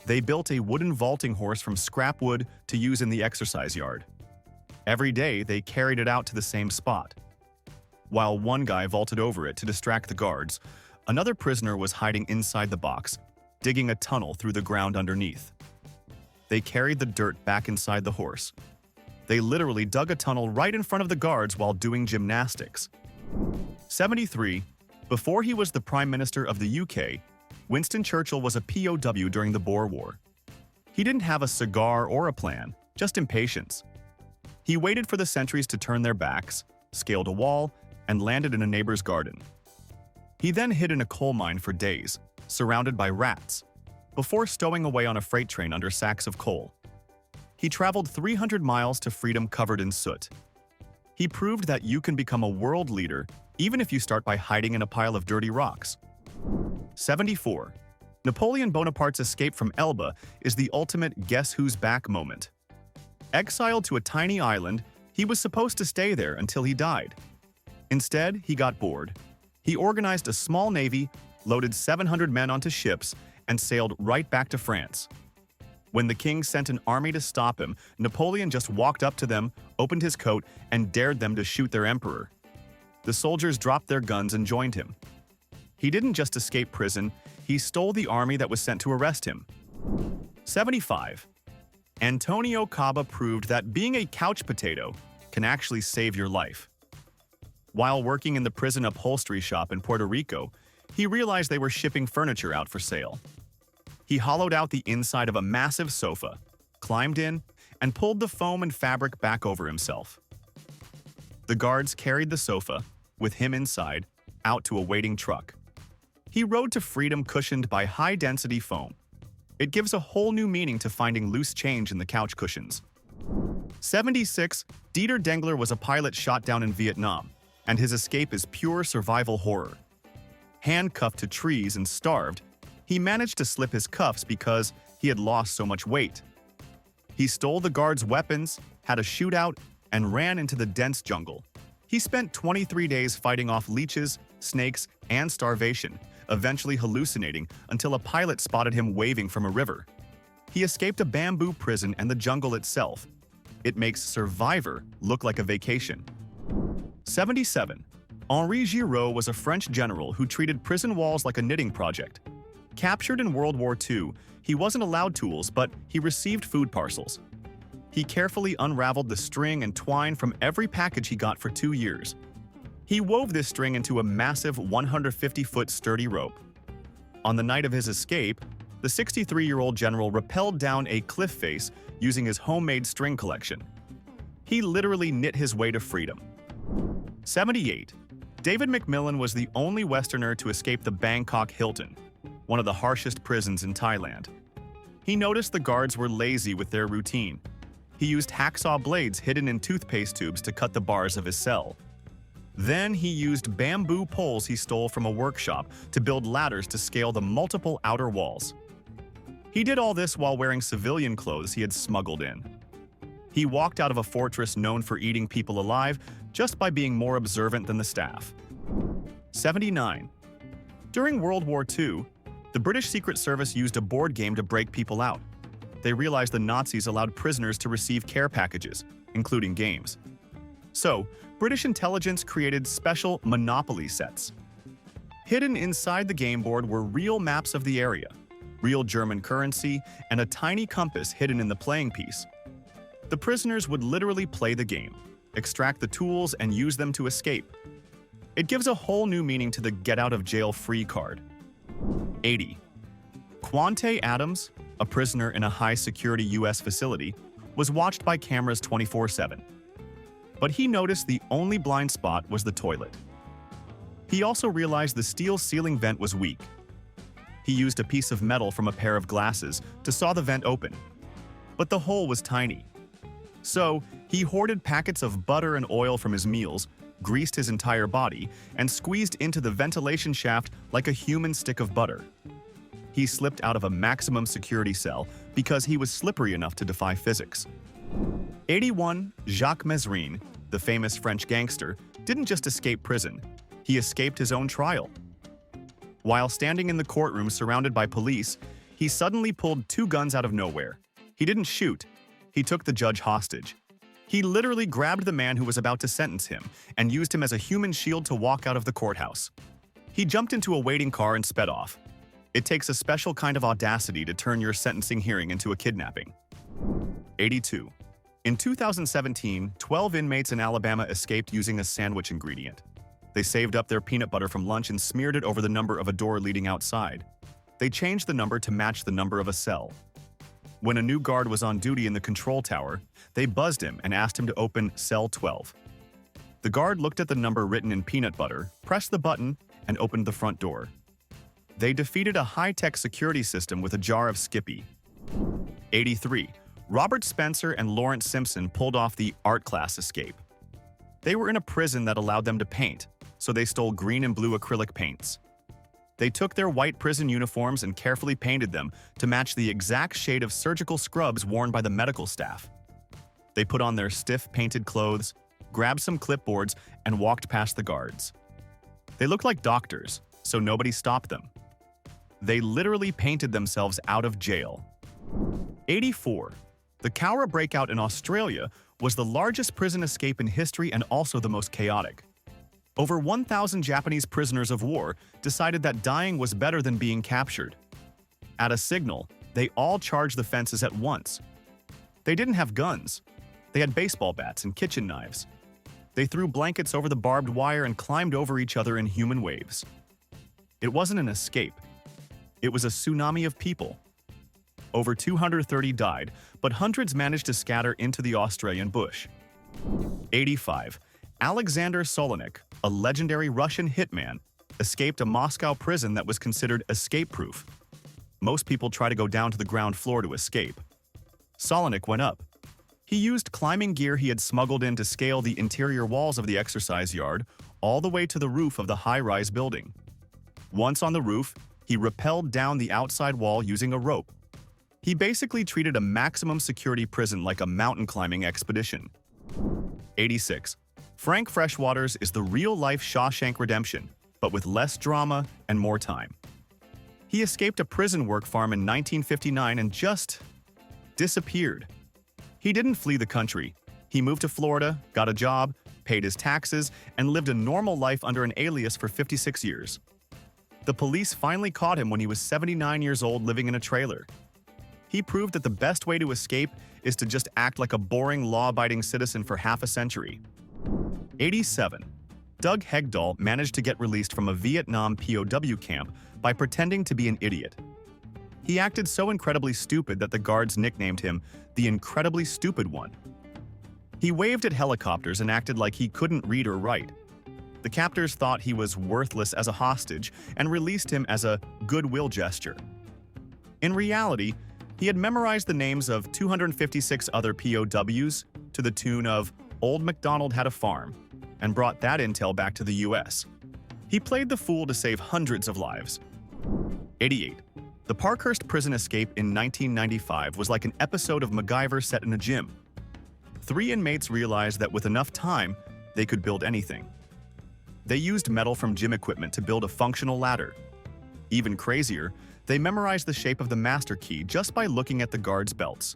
They built a wooden vaulting horse from scrap wood to use in the exercise yard. Every day, they carried it out to the same spot. While one guy vaulted over it to distract the guards, another prisoner was hiding inside the box, digging a tunnel through the ground underneath. They carried the dirt back inside the horse. They literally dug a tunnel right in front of the guards while doing gymnastics. 73. Before he was the Prime Minister of the UK, Winston Churchill was a POW during the Boer War. He didn't have a cigar or a plan, just impatience. He waited for the sentries to turn their backs, scaled a wall, and landed in a neighbor's garden. He then hid in a coal mine for days, surrounded by rats, before stowing away on a freight train under sacks of coal. He traveled 300 miles to freedom covered in soot. He proved that you can become a world leader even if you start by hiding in a pile of dirty rocks. 74. Napoleon Bonaparte's escape from Elba is the ultimate guess who's back moment. Exiled to a tiny island, he was supposed to stay there until he died. Instead, he got bored. He organized a small navy, loaded 700 men onto ships, and sailed right back to France. When the king sent an army to stop him, Napoleon just walked up to them, opened his coat, and dared them to shoot their emperor. The soldiers dropped their guns and joined him. He didn't just escape prison, he stole the army that was sent to arrest him. 75. Antonio Caba proved that being a couch potato can actually save your life. While working in the prison upholstery shop in Puerto Rico, he realized they were shipping furniture out for sale. He hollowed out the inside of a massive sofa, climbed in, and pulled the foam and fabric back over himself. The guards carried the sofa, with him inside, out to a waiting truck. He rode to freedom cushioned by high-density foam. It gives a whole new meaning to finding loose change in the couch cushions. 76. Dieter Dengler was a pilot shot down in Vietnam, and his escape is pure survival horror. Handcuffed to trees and starved, he managed to slip his cuffs because he had lost so much weight. He stole the guards' weapons, had a shootout, and ran into the dense jungle. He spent 23 days fighting off leeches, snakes, and starvation, eventually hallucinating until a pilot spotted him waving from a river. He escaped a bamboo prison and the jungle itself. It makes Survivor look like a vacation. 77. Henri Giraud was a French general who treated prison walls like a knitting project. Captured in World War II, he wasn't allowed tools, but he received food parcels. He carefully unraveled the string and twine from every package he got for 2 years. He wove this string into a massive 150-foot sturdy rope. On the night of his escape, the 63-year-old general rappelled down a cliff face using his homemade string collection. He literally knit his way to freedom. 78. David McMillan was the only Westerner to escape the Bangkok Hilton, one of the harshest prisons in Thailand. He noticed the guards were lazy with their routine. He used hacksaw blades hidden in toothpaste tubes to cut the bars of his cell. Then he used bamboo poles he stole from a workshop to build ladders to scale the multiple outer walls. He did all this while wearing civilian clothes he had smuggled in. He walked out of a fortress known for eating people alive just by being more observant than the staff. 79. During World War II, the British Secret Service used a board game to break people out. They realized the Nazis allowed prisoners to receive care packages, including games. So, British intelligence created special Monopoly sets. Hidden inside the game board were real maps of the area, real German currency, and a tiny compass hidden in the playing piece. The prisoners would literally play the game, extract the tools, and use them to escape. It gives a whole new meaning to the get-out-of-jail-free card. 80. Quante Adams, a prisoner in a high-security U.S. facility, was watched by cameras 24/7. But he noticed the only blind spot was the toilet. He also realized the steel ceiling vent was weak. He used a piece of metal from a pair of glasses to saw the vent open. But the hole was tiny. So, he hoarded packets of butter and oil from his meals, greased his entire body, and squeezed into the ventilation shaft like a human stick of butter. He slipped out of a maximum security cell because he was slippery enough to defy physics. 81. Jacques Mesrine, the famous French gangster, didn't just escape prison, he escaped his own trial. While standing in the courtroom surrounded by police, he suddenly pulled 2 guns out of nowhere. He didn't shoot, he took the judge hostage. He literally grabbed the man who was about to sentence him and used him as a human shield to walk out of the courthouse. He jumped into a waiting car and sped off. It takes a special kind of audacity to turn your sentencing hearing into a kidnapping. 82. In 2017, 12 inmates in Alabama escaped using a sandwich ingredient. They saved up their peanut butter from lunch and smeared it over the number of a door leading outside. They changed the number to match the number of a cell. When a new guard was on duty in the control tower, they buzzed him and asked him to open cell 12. The guard looked at the number written in peanut butter, pressed the button, and opened the front door. They defeated a high-tech security system with a jar of Skippy. 83. Robert Spencer and Lawrence Simpson pulled off the art class escape. They were in a prison that allowed them to paint, so they stole green and blue acrylic paints. They took their white prison uniforms and carefully painted them to match the exact shade of surgical scrubs worn by the medical staff. They put on their stiff, painted clothes, grabbed some clipboards, and walked past the guards. They looked like doctors, so nobody stopped them. They literally painted themselves out of jail. 84. The Cowra breakout in Australia was the largest prison escape in history and also the most chaotic. Over 1,000 Japanese prisoners of war decided that dying was better than being captured. At a signal, they all charged the fences at once. They didn't have guns. They had baseball bats and kitchen knives. They threw blankets over the barbed wire and climbed over each other in human waves. It wasn't an escape. It was a tsunami of people. Over 230 died, but hundreds managed to scatter into the Australian bush. 85. Alexander Solonik, a legendary Russian hitman, escaped a Moscow prison that was considered escape-proof. Most people try to go down to the ground floor to escape. Solonik went up. He used climbing gear he had smuggled in to scale the interior walls of the exercise yard all the way to the roof of the high-rise building. Once on the roof, he rappelled down the outside wall using a rope. He basically treated a maximum security prison like a mountain climbing expedition. 86. Frank Freshwaters is the real-life Shawshank Redemption, but with less drama and more time. He escaped a prison work farm in 1959 and just disappeared. He didn't flee the country. He moved to Florida, got a job, paid his taxes, and lived a normal life under an alias for 56 years. The police finally caught him when he was 79 years old living in a trailer. He proved that the best way to escape is to just act like a boring, law-abiding citizen for half a century. 87. Doug Hegdahl managed to get released from a Vietnam POW camp by pretending to be an idiot. He acted so incredibly stupid that the guards nicknamed him the Incredibly Stupid One. He waved at helicopters and acted like he couldn't read or write. The captors thought he was worthless as a hostage and released him as a goodwill gesture. In reality, he had memorized the names of 256 other POWs to the tune of Old MacDonald Had a Farm and brought that intel back to the US. He played the fool to save hundreds of lives. 88. The Parkhurst prison escape in 1995 was like an episode of MacGyver set in a gym. 3 inmates realized that with enough time, they could build anything. They used metal from gym equipment to build a functional ladder. Even crazier, they memorized the shape of the master key just by looking at the guards' belts.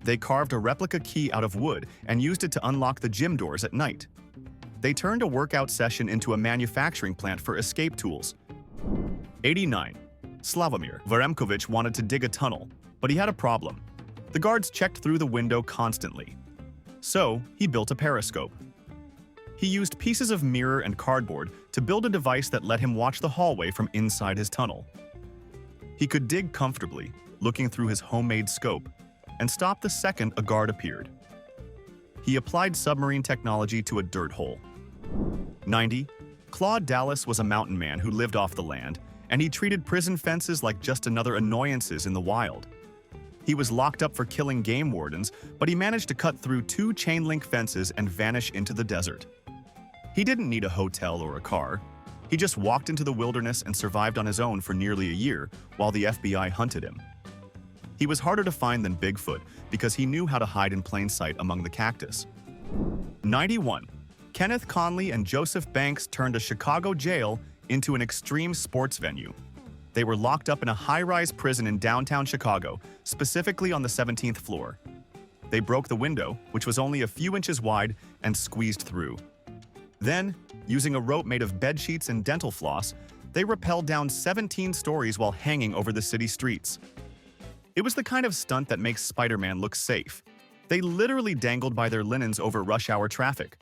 They carved a replica key out of wood and used it to unlock the gym doors at night. They turned a workout session into a manufacturing plant for escape tools. 89. Slavomir Varemkovich wanted to dig a tunnel, but he had a problem. The guards checked through the window constantly. So, he built a periscope. He used pieces of mirror and cardboard to build a device that let him watch the hallway from inside his tunnel. He could dig comfortably, looking through his homemade scope, and stop the second a guard appeared. He applied submarine technology to a dirt hole. 90. Claude Dallas was a mountain man who lived off the land, and he treated prison fences like just another annoyances in the wild. He was locked up for killing game wardens, but he managed to cut through 2 chain-link fences and vanish into the desert. He didn't need a hotel or a car. He just walked into the wilderness and survived on his own for nearly a year while the FBI hunted him. He was harder to find than Bigfoot because he knew how to hide in plain sight among the cactus. 91. Kenneth Conley and Joseph Banks turned a Chicago jail into an extreme sports venue. They were locked up in a high-rise prison in downtown Chicago, specifically on the 17th floor. They broke the window, which was only a few inches wide, and squeezed through. Then, using a rope made of bedsheets and dental floss, they rappelled down 17 stories while hanging over the city streets. It was the kind of stunt that makes Spider-Man look safe. They literally dangled by their linens over rush hour traffic.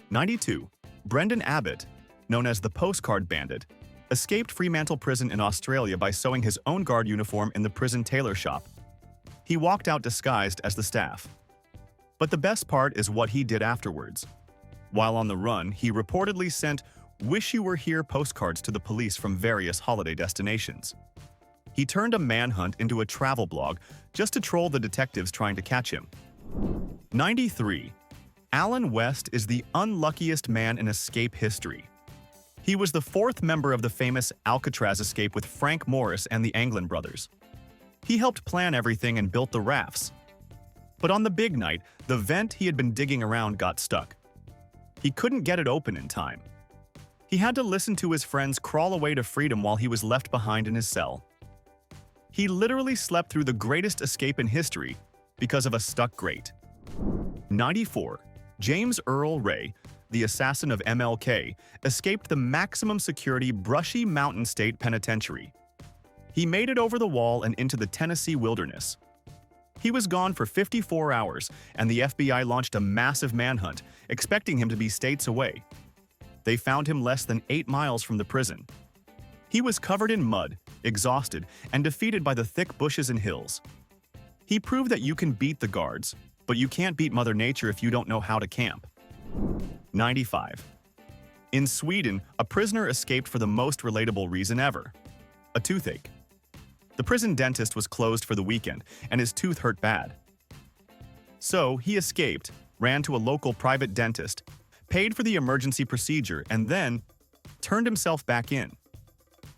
92. Brendan Abbott, known as the Postcard Bandit, escaped Fremantle Prison in Australia by sewing his own guard uniform in the prison tailor shop. He walked out disguised as the staff. But the best part is what he did afterwards. While on the run, he reportedly sent "wish you were here" postcards to the police from various holiday destinations. He turned a manhunt into a travel blog just to troll the detectives trying to catch him. 93. Alan West is the unluckiest man in escape history. He was the fourth member of the famous Alcatraz escape with Frank Morris and the Anglin brothers. He helped plan everything and built the rafts. But on the big night, the vent he had been digging around got stuck. He couldn't get it open in time. He had to listen to his friends crawl away to freedom while he was left behind in his cell. He literally slept through the greatest escape in history because of a stuck grate. 94. James Earl Ray, the assassin of MLK, escaped the maximum security Brushy Mountain State Penitentiary. He made it over the wall and into the Tennessee wilderness. He was gone for 54 hours, and the FBI launched a massive manhunt, expecting him to be states away. They found him less than 8 miles from the prison. He was covered in mud, exhausted, and defeated by the thick bushes and hills. He proved that you can beat the guards, but you can't beat Mother Nature if you don't know how to camp. 95. In Sweden, a prisoner escaped for the most relatable reason ever: a toothache. The prison dentist was closed for the weekend, and his tooth hurt bad. So he escaped, ran to a local private dentist, paid for the emergency procedure, and then turned himself back in.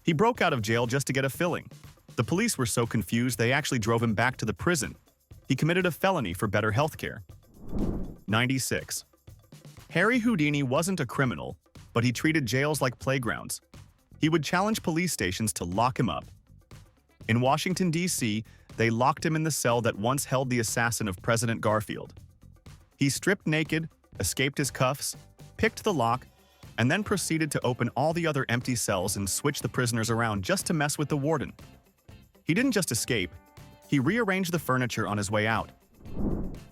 He broke out of jail just to get a filling. The police were so confused they actually drove him back to the prison. He committed a felony for better health care. 96. Harry Houdini wasn't a criminal, but he treated jails like playgrounds. He would challenge police stations to lock him up. In Washington, D.C., they locked him in the cell that once held the assassin of President Garfield. He stripped naked, escaped his cuffs, picked the lock, and then proceeded to open all the other empty cells and switch the prisoners around just to mess with the warden. He didn't just escape, he rearranged the furniture on his way out.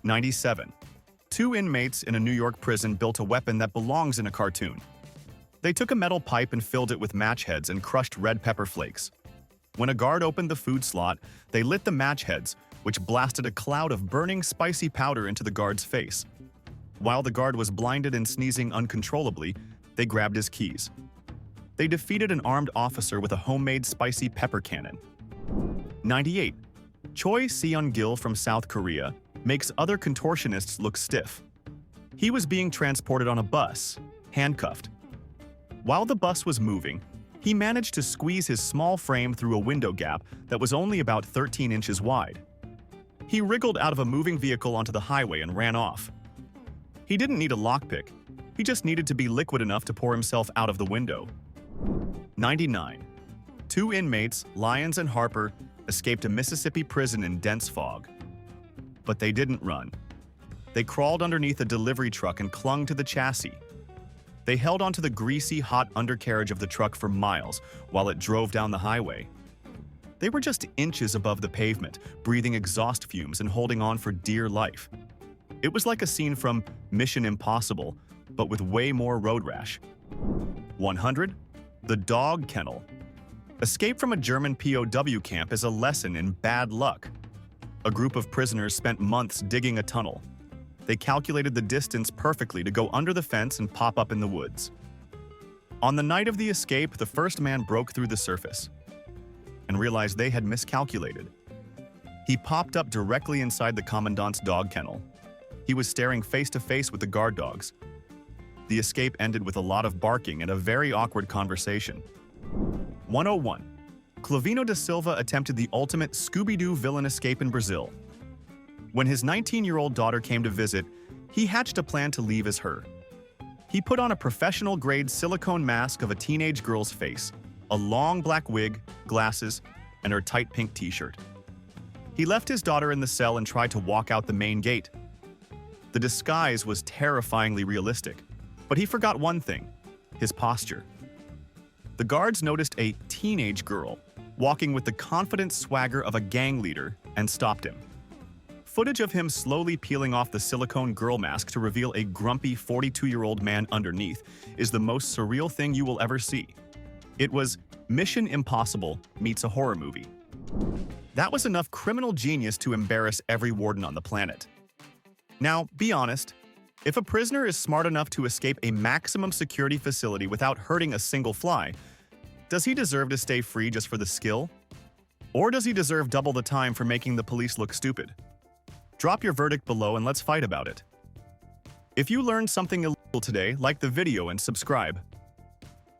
97. 2 inmates in a New York prison built a weapon that belongs in a cartoon. They took a metal pipe and filled it with match heads and crushed red pepper flakes. When a guard opened the food slot, they lit the match heads, which blasted a cloud of burning, spicy powder into the guard's face. While the guard was blinded and sneezing uncontrollably, they grabbed his keys. They defeated an armed officer with a homemade spicy pepper cannon. 98. Choi Seon-gil from South Korea makes other contortionists look stiff. He was being transported on a bus, handcuffed. While the bus was moving, he managed to squeeze his small frame through a window gap that was only about 13 inches wide. He wriggled out of a moving vehicle onto the highway and ran off. He didn't need a lockpick. He just needed to be liquid enough to pour himself out of the window. 99. 2 inmates, Lyons and Harper, escaped a Mississippi prison in dense fog. But they didn't run. They crawled underneath a delivery truck and clung to the chassis. They held onto the greasy, hot undercarriage of the truck for miles while it drove down the highway. They were just inches above the pavement, breathing exhaust fumes and holding on for dear life. It was like a scene from Mission Impossible, but with way more road rash. 100. The Dog Kennel. Escape from a German POW camp is a lesson in bad luck. A group of prisoners spent months digging a tunnel. They calculated the distance perfectly to go under the fence and pop up in the woods. On the night of the escape, the first man broke through the surface and realized they had miscalculated. He popped up directly inside the commandant's dog kennel. He was staring face to face with the guard dogs. The escape ended with a lot of barking and a very awkward conversation. 101. Clavino da Silva attempted the ultimate Scooby-Doo villain escape in Brazil. When his 19-year-old daughter came to visit, he hatched a plan to leave as her. He put on a professional-grade silicone mask of a teenage girl's face, a long black wig, glasses, and her tight pink t-shirt. He left his daughter in the cell and tried to walk out the main gate. The disguise was terrifyingly realistic, but he forgot one thing: his posture. The guards noticed a teenage girl walking with the confident swagger of a gang leader and stopped him. Footage of him slowly peeling off the silicone girl mask to reveal a grumpy 42-year-old man underneath is the most surreal thing you will ever see. It was Mission Impossible meets a horror movie. That was enough criminal genius to embarrass every warden on the planet. Now, be honest. If a prisoner is smart enough to escape a maximum security facility without hurting a single fly, does he deserve to stay free just for the skill? Or does he deserve double the time for making the police look stupid? Drop your verdict below and let's fight about it. If you learned something illegal today, like the video and subscribe.